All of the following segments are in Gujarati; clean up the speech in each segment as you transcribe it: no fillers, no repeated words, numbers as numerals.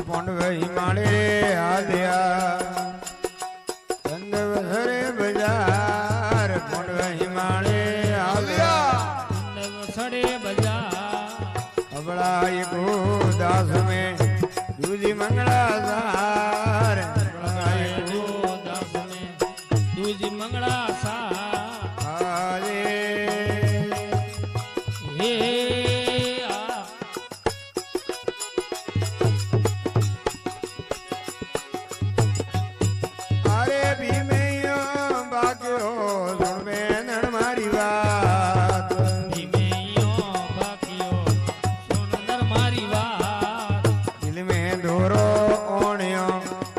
પોંડવ હિમાળે આલ્યા ચંદવ ધરે બજાર પોંડવ હિમાળે આલ્યા ચંદવ સડે બજાર અબળાઈ ગોદાસ में दूजी मंगलासार દાસ ને દૂજી મંગળા સા आरे હે अरे भीमैया बाक्यो सुन में नण मारी बात ધીમેયો બાકીયો સુંદર મારી વાત दिल में धोरो ओणियो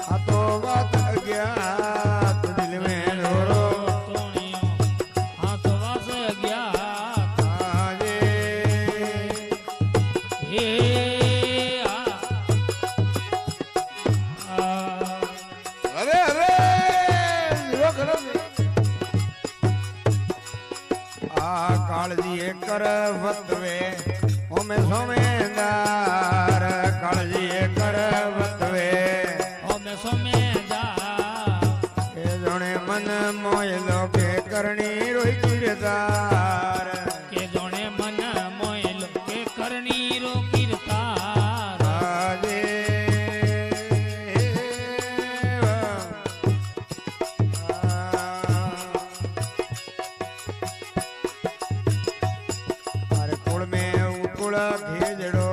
आ तो बात अज्ञात दिल में धोरो તોણિયો હાથ વાસ ગયા आजे હે अरे अरे जीवा खरो आ काळजी कर वतवे ओमे सोमेदार काळजी कर वतवे ઓમે સોમે જા એ જણે મન મોયલો કે કરણી રોઈ કીરદાર કે જોણે મન મોયલો કે કરણી રો કીર્તાર આજે અરે કુળ મેં ઉકુળ ખેજડો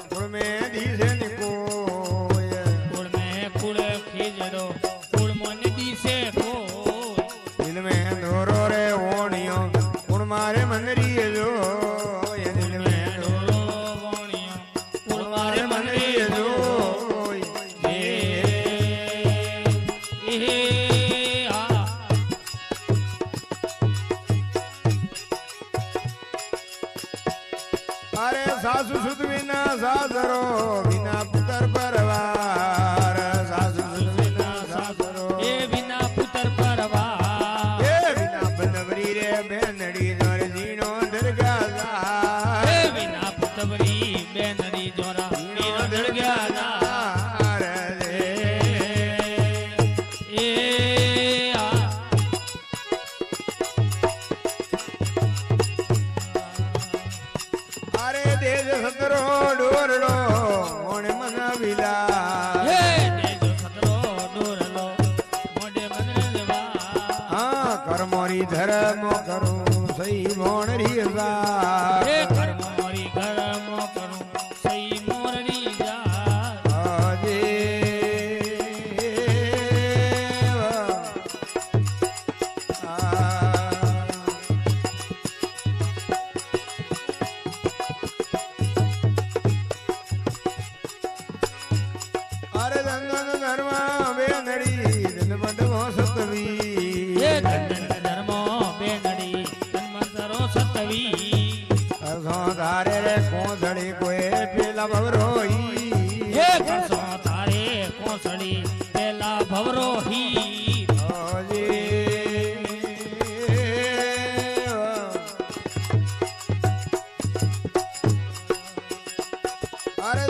કુળ મેં દીસે નિકોય કુળ મે કુળ ખીજડો કુળ મોને દિશે કોઈ દિલ મેં દોરો રે ઓણિયો કુણ મારે મંદરીએ જો એ દિલ મેં દોરો ડોરો વણિયો કુળ મારે મંદરીએ મંદરે જો હે હે આ અરે સાસુ સુત વિના સાસરો વિના પુત્ર પરવાર સાસુ સુત વિના સાસરો એ વિના પુત્ર પરવા એ વિના બનવરી રે બેનડી નર જીણો દરગાહ એ વિના પુતવરી બેનડી જોરા નીનો દળગ્યા ના એ આ અરે દેજ સતરો ડોરડો મોણ મન વિલા હે દેજો સતરો ડોરલો મોઢે મંદરે જવા હા કરમોરી ધર્મ કરું સહી મોણરી હે જા કર્મ મોરી કર્મ કરું સઈ મોરડી જા આજે અરે ધન ધર્મ બેનડી ધન બંધો સતવી હે ધન ધર્મો બેનડી તન્મંતરો સતવી અસો ધારે રે કોંધળી કોઈ પેલા બવરોઈ હે કરસો તારે કોસડી પેલા ભવરો હી અરે